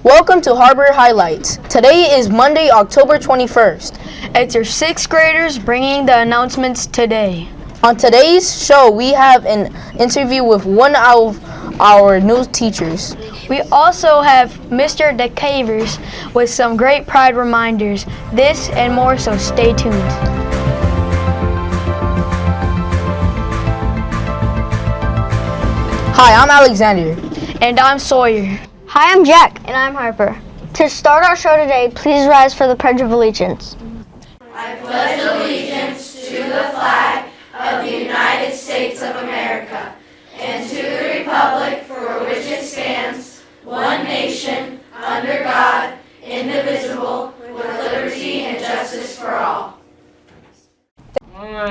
Welcome to Harbor Highlights. Today is Monday, October 21st. It's your 6th graders bringing the announcements today. On today's show, we have an interview with one of our new teachers. We also have Mr. Diekevers with some great Pride reminders. This and more, so stay tuned. Hi, I'm Alexander. And I'm Sawyer. Hi, I'm Jack. And I'm Harper. To start our show today, please rise for the Pledge of Allegiance. I pledge allegiance to the flag of the United States of America and to the republic for which it stands, one nation, under God, indivisible, with liberty and justice for all.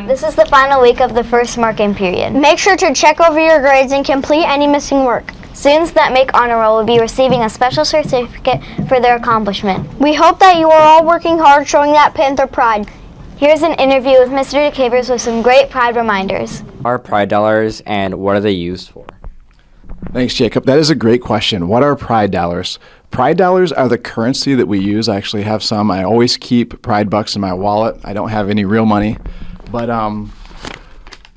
This is the final week of the first marking period. Make sure to check over your grades and complete any missing work. Students that make honor roll will be receiving a special certificate for their accomplishment. We hope that you are all working hard showing that Panther Pride. Here's an interview with Mr. Diekevers with some great Pride reminders. What are Pride dollars and what are they used for? Thanks, Jacob. That is a great question. What are Pride dollars? Pride dollars are the currency that we use. I actually have some. I always keep Pride bucks in my wallet. I don't have any real money. But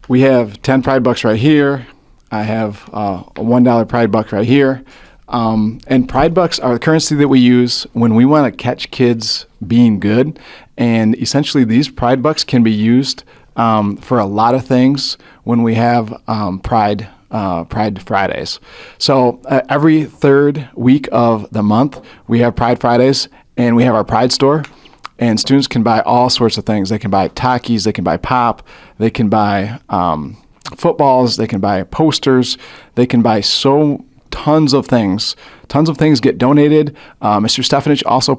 we have 10 Pride bucks right here. I have a $1 Pride buck right here. And Pride bucks are the currency that we use when we want to catch kids being good. And essentially these Pride bucks can be used for a lot of things when we have Pride Fridays. So every third week of the month, we have Pride Fridays, and we have our Pride store. And students can buy all sorts of things. They can buy Takis, they can buy pop, they can buy footballs, they can buy posters, they can buy tons of things. Tons of things get donated. Mr. Stefanich also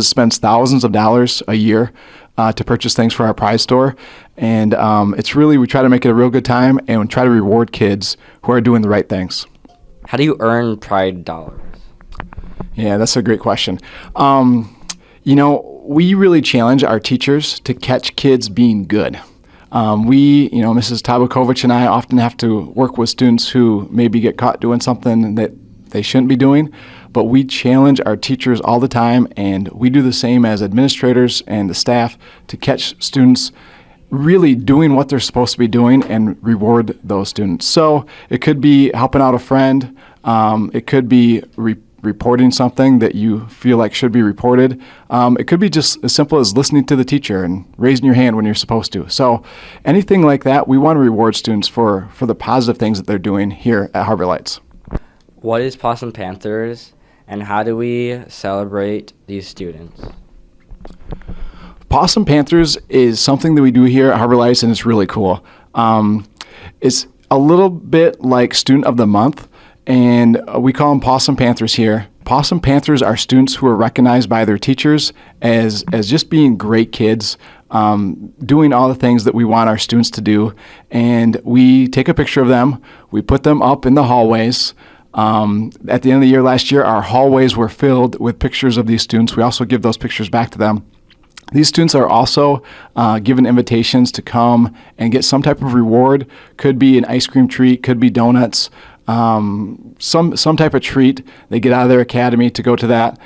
spends thousands of dollars a year to purchase things for our Pride store. And we try to make it a real good time and try to reward kids who are doing the right things. How do you earn Pride dollars? Yeah, that's a great question. We really challenge our teachers to catch kids being good. Mrs. Tabakovich and I often have to work with students who maybe get caught doing something that they shouldn't be doing, but we challenge our teachers all the time, and we do the same as administrators and the staff to catch students really doing what they're supposed to be doing and reward those students. So it could be helping out a friend, it could be reporting something that you feel like should be reported. It could be just as simple as listening to the teacher and raising your hand when you're supposed to. So anything like that, we want to reward students for the positive things that they're doing here at Harbor Lights. What is Possum Panthers and how do we celebrate these students? Possum Panthers is something that we do here at Harbor Lights, and it's really cool. It's a little bit like Student of the Month, and we call them Possum Panthers here. Possum Panthers are students who are recognized by their teachers as just being great kids, doing all the things that we want our students to do. And we take a picture of them. We put them up in the hallways. At the end of the year last year, our hallways were filled with pictures of these students. We also give those pictures back to them. These students are also given invitations to come and get some type of reward. Could be an ice cream treat, could be donuts, some type of treat. They get out of their academy to go to that.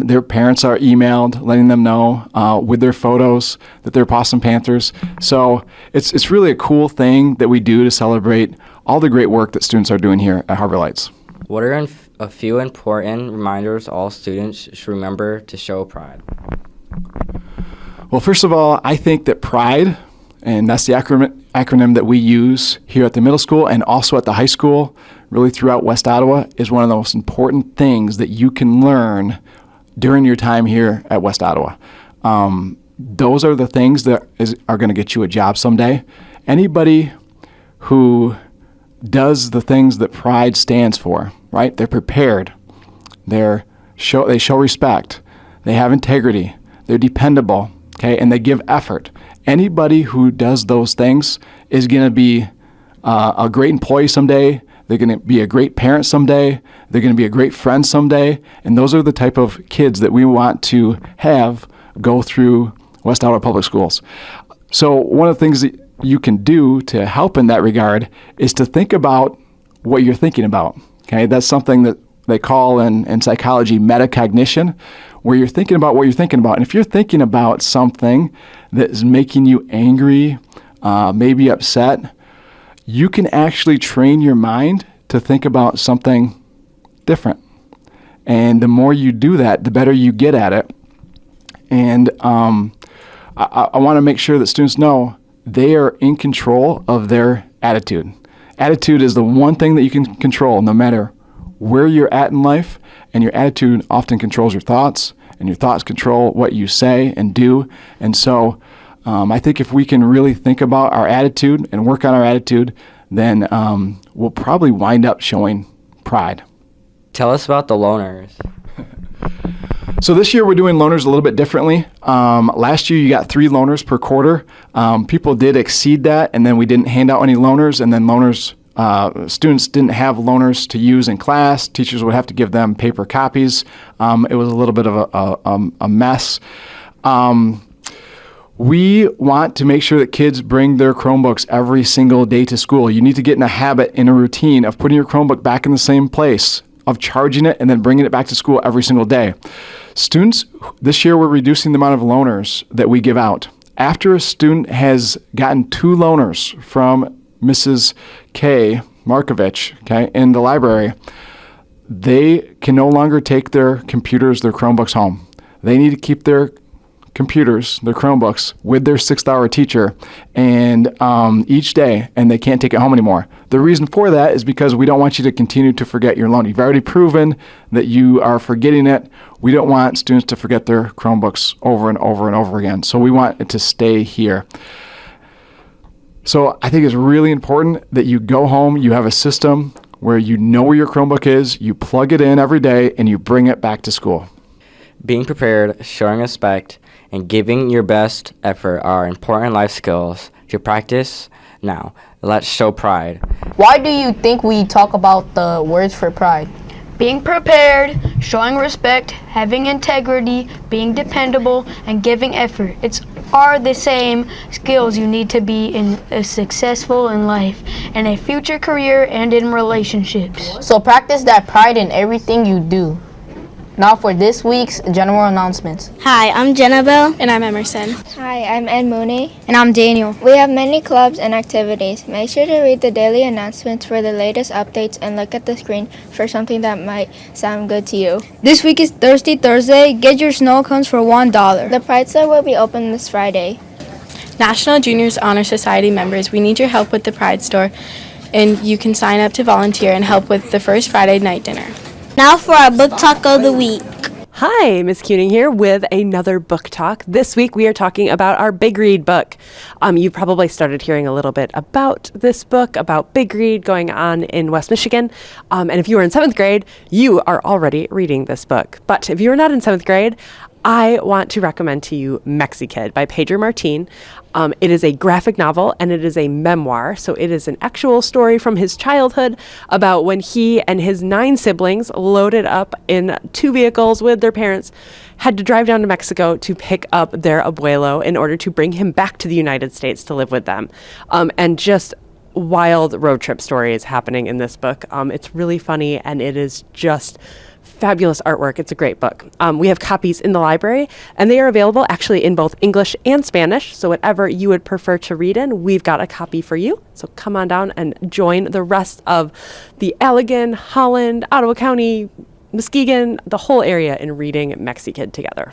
Their parents are emailed, letting them know with their photos that they're Possum Panthers. So it's really a cool thing that we do to celebrate all the great work that students are doing here at Harbor Lights. What are a few important reminders all students should remember to show pride? Well, first of all, I think that Pride, and that's the acronym that we use here at the middle school and also at the high school, really throughout West Ottawa, is one of the most important things that you can learn during your time here at West Ottawa. Those are the things that are going to get you a job someday. Anybody who does the things that Pride stands for, right? They're prepared. They show respect. They have integrity. They're dependable, okay? And they give effort. Anybody who does those things is going to be a great employee someday. They're going to be a great parent someday. They're going to be a great friend someday. And those are the type of kids that we want to have go through West Ottawa Public Schools. So one of the things that you can do to help in that regard is to think about what you're thinking about. Okay, that's something that they call in psychology metacognition, where you're thinking about what you're thinking about. And if you're thinking about something that is making you angry, maybe upset, you can actually train your mind to think about something different. And the more you do that, the better you get at it. And I want to make sure that students know they are in control of their attitude. Attitude is the one thing that you can control no matter where you're at in life, and your attitude often controls your thoughts, and your thoughts control what you say and do. And so I think if we can really think about our attitude and work on our attitude, then we'll probably wind up showing pride. Tell us about the loaners. So this year we're doing loaners a little bit differently. Last year you got 3 loaners per quarter. People did exceed that, and then we didn't hand out any loaners, and then students didn't have loaners to use in class. Teachers would have to give them paper copies. It was a little bit of a mess. We want to make sure that kids bring their Chromebooks every single day to school. You need to get in a habit, in a routine of putting your Chromebook back in the same place, of charging it and then bringing it back to school every single day. Students, this year we're reducing the amount of loaners that we give out. After a student has gotten 2 loaners from Mrs. K. Markovich, in the library, they can no longer take their computers, their Chromebooks home. They need to keep their computers, their Chromebooks, with their 6th-hour teacher and each day, and they can't take it home anymore. The reason for that is because we don't want you to continue to forget your loan. You've already proven that you are forgetting it. We don't want students to forget their Chromebooks over and over and over again. So we want it to stay here. So I think it's really important that you go home, you have a system where you know where your Chromebook is, you plug it in every day, and you bring it back to school. Being prepared, showing respect, and giving your best effort are important life skills to practice now. Let's show pride. Why do you think we talk about the words for pride? Being prepared, showing respect, having integrity, being dependable, and giving effort. Are the same skills you need to be successful in life, in a future career, and in relationships. So practice that pride in everything you do. Now for this week's general announcements. Hi, I'm Jenabel. And I'm Emerson. Hi, I'm Ed Mooney. And I'm Daniel. We have many clubs and activities. Make sure to read the daily announcements for the latest updates and look at the screen for something that might sound good to you. This week is Thirsty Thursday. Get your snow cones for $1. The Pride Store will be open this Friday. National Juniors Honor Society members, we need your help with the Pride Store, and you can sign up to volunteer and help with the first Friday night dinner. Now for our book talk of the week. Hi, Miss Cuning here with another book talk. This week we are talking about our Big Read book. You probably started hearing a little bit about this book, about Big Read going on in West Michigan. And if you were in 7th grade, you are already reading this book. But if you are not in 7th grade, I want to recommend to you Mexikid by Pedro Martin. It is a graphic novel and it is a memoir. So it is an actual story from his childhood about when he and his 9 siblings, loaded up in 2 vehicles with their parents, had to drive down to Mexico to pick up their abuelo in order to bring him back to the United States to live with them. And just wild road trip stories happening in this book. It's really funny and it is just fabulous artwork. It's a great book. We have copies in the library, and they are available actually in both English and Spanish. So whatever you would prefer to read in, we've got a copy for you. So come on down and join the rest of the Allegan, Holland, Ottawa County, Muskegon, the whole area in reading Mexikid together.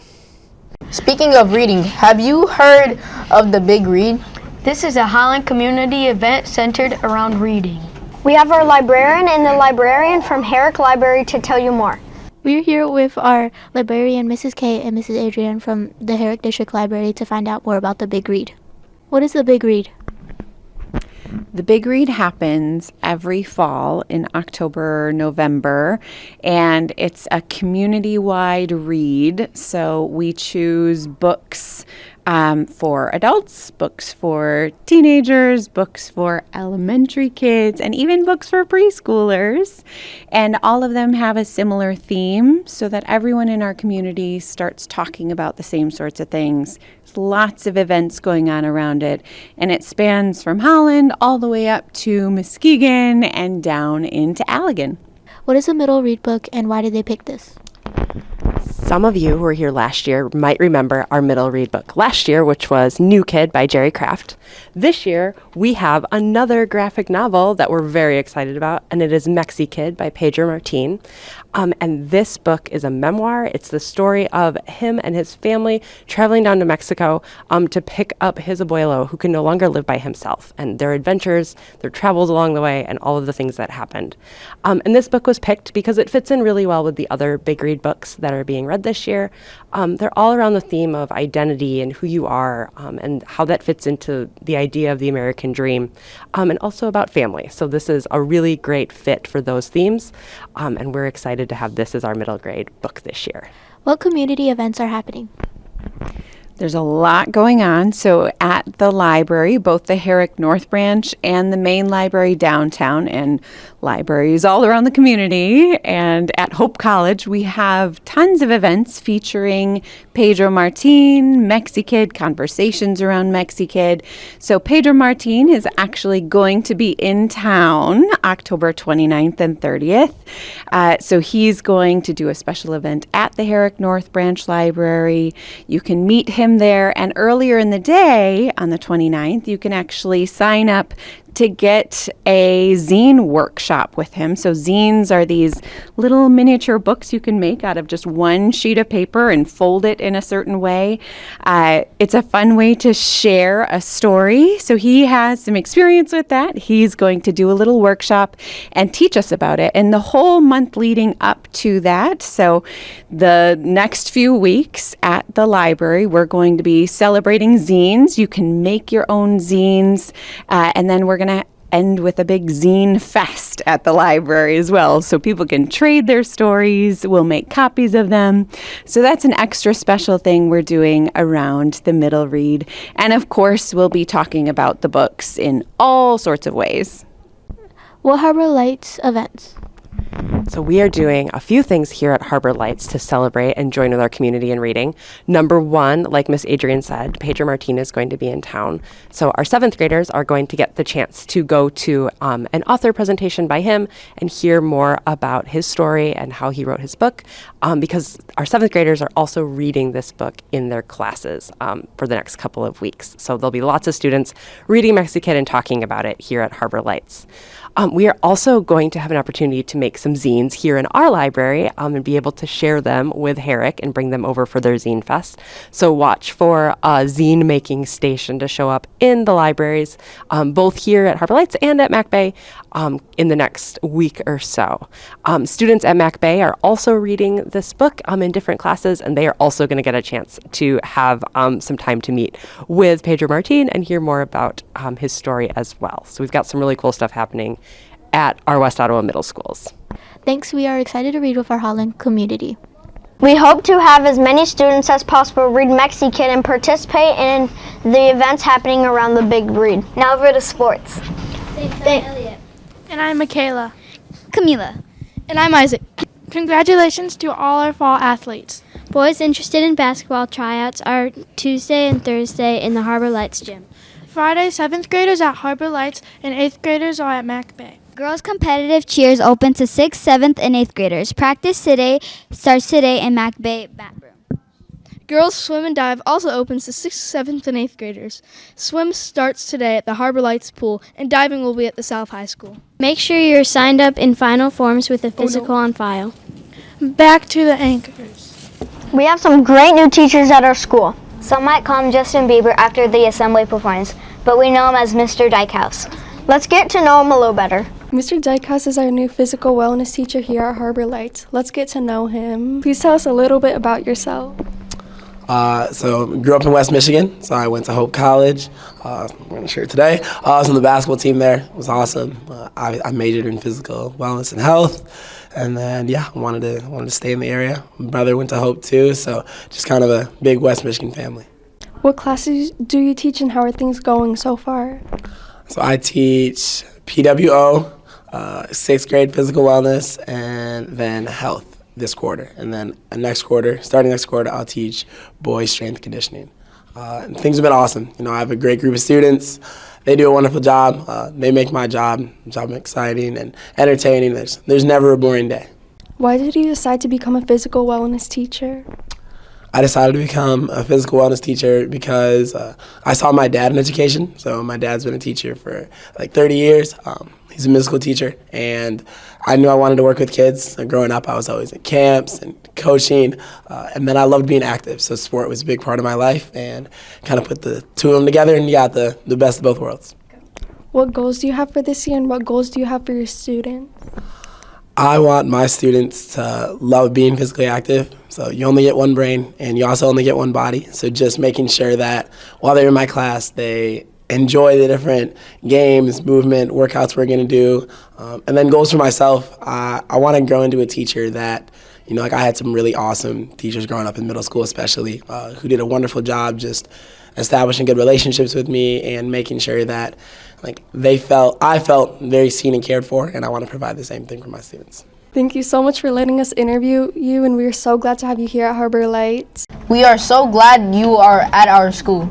Speaking of reading, have you heard of the Big Read? This is a Highland community event centered around reading. We have our librarian and the librarian from Herrick Library to tell you more. We're here with our librarian, Mrs. K, and Mrs. Adrian from the Herrick District Library to find out more about the Big Read. What is the Big Read? The Big Read happens every fall in October, November, and it's a community-wide read. So we choose books for adults, books for teenagers, books for elementary kids, and even books for preschoolers. And all of them have a similar theme so that everyone in our community starts talking about the same sorts of things. There's lots of events going on around it, and it spans from Holland all the way up to Muskegon and down into Allegan. What is a middle read book and why did they pick this? Some of you who were here last year might remember our middle read book last year, which was New Kid by Jerry Craft. This year, we have another graphic novel that we're very excited about, and it is Mexikid by Pedro Martin. And this book is a memoir. It's the story of him and his family traveling down to Mexico to pick up his abuelo, who can no longer live by himself, and their adventures, their travels along the way, and all of the things that happened. And this book was picked because it fits in really well with the other big read books that are being read this year. They're all around the theme of identity and who you are, and how that fits into the idea of the American dream, and also about family. So this is a really great fit for those themes, and we're excited to have this as our middle grade book this year. What community events are happening? There's a lot going on. So at the library, both the Herrick North Branch and the main library downtown, and libraries all around the community, and at Hope College, we have tons of events featuring Pedro Martin, Mexikid, conversations around Mexikid. So Pedro Martin is actually going to be in town October 29th and 30th. So he's going to do a special event at the Herrick North Branch Library. You can meet him there, and earlier in the day on the 29th, you can actually sign up to get a zine workshop with him. So zines are these little miniature books you can make out of just one sheet of paper and fold it in a certain way. It's a fun way to share a story. So he has some experience with that. He's going to do a little workshop and teach us about it. And the whole month leading up to that, so the next few weeks at the library, we're going to be celebrating zines. You can make your own zines, and then we're going to end with a big zine fest at the library as well, so people can trade their stories. We'll make copies of them. So that's an extra special thing we're doing around the middle read. And of course, we'll be talking about the books in all sorts of ways. What Harbor Lights events? So we are doing a few things here at Harbor Lights to celebrate and join with our community in reading. Number one, like Miss Adrian said, Pedro Martin is going to be in town. So our 7th graders are going to get the chance to go to an author presentation by him and hear more about his story and how he wrote his book, because our 7th graders are also reading this book in their classes for the next couple of weeks. So there'll be lots of students reading Mexikid and talking about it here at Harbor Lights. We are also going to have an opportunity to make some zines here in our library and be able to share them with Herrick and bring them over for their Zine Fest. So watch for a zine making station to show up in the libraries, both here at Harbor Lights and at Mac Bay in the next week or so. Students at Mac Bay are also reading this book in different classes, and they are also going to get a chance to have some time to meet with Pedro Martin and hear more about his story as well. So we've got some really cool stuff happening at our West Ottawa middle schools. Thanks, we are excited to read with our Holland community. We hope to have as many students as possible read Mexikid and participate in the events happening around the big read. Now over to sports. Elliot. And I'm Michaela. Camila. And I'm Isaac. Congratulations to all our fall athletes. Boys interested in basketball tryouts are Tuesday and Thursday in the Harbor Lights gym. Friday, 7th graders at Harbor Lights and 8th graders are at Mac Bay. Girls competitive cheers open to 6th, 7th, and 8th graders. Practice today starts today in Mac Bay Bat Room. Girls swim and dive also opens to 6th, 7th, and 8th graders. Swim starts today at the Harbor Lights pool, and diving will be at the South High School. Make sure you're signed up in final forms with a physical on file. Back to the anchors. We have some great new teachers at our school. Some might call him Justin Bieber after the assembly performance, but we know him as Mr. Dykhouse. Let's get to know him a little better. Mr. Dykhouse is our new physical wellness teacher here at Harbor Lights. Let's get to know him. Please tell us a little bit about yourself. So grew up in West Michigan, so I went to Hope College. I'm wearing a shirt today. I was on the basketball team there. It was awesome. I majored in physical wellness and health, and then I wanted to stay in the area. My brother went to Hope too, so just kind of a big West Michigan family. What classes do you teach, and how are things going so far? So I teach PWO, 6th grade physical wellness, and then health this quarter. And then starting next quarter, I'll teach boys strength conditioning. And things have been awesome. I have a great group of students. they do a wonderful job. They make my job exciting and entertaining. There's never a boring day. Why did you decide to become a physical wellness teacher? I decided to become a physical wellness teacher because I saw my dad in education. So my dad's been a teacher for like 30 years. He's a middle school teacher, and I knew I wanted to work with kids. So growing up, I was always in camps and coaching, and then I loved being active. So sport was a big part of my life, and kind of put the two of them together, and you got the best of both worlds. What goals do you have for this year, and what goals do you have for your students? I want my students to love being physically active. So you only get one brain, and you also only get one body. So just making sure that while they're in my class, they enjoy the different games, movement, workouts we're going to do. And then goals for myself, I want to grow into a teacher that, like I had some really awesome teachers growing up in middle school especially, who did a wonderful job just establishing good relationships with me and making sure that I felt very seen and cared for, and I want to provide the same thing for my students. Thank you so much for letting us interview you, and we are so glad to have you here at Harbor Lights. We are so glad you are at our school.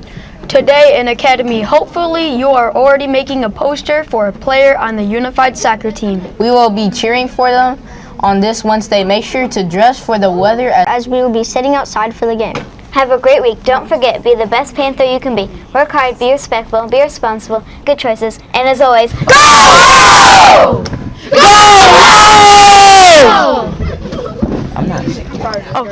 Today in Academy, hopefully you are already making a poster for a player on the Unified Soccer team. We will be cheering for them on this Wednesday. Make sure to dress for the weather as we will be sitting outside for the game. Have a great week. Don't forget, be the best Panther you can be. Work hard, be respectful, be responsible, good choices, and as always, go! Go! Go! I'm not. Oh.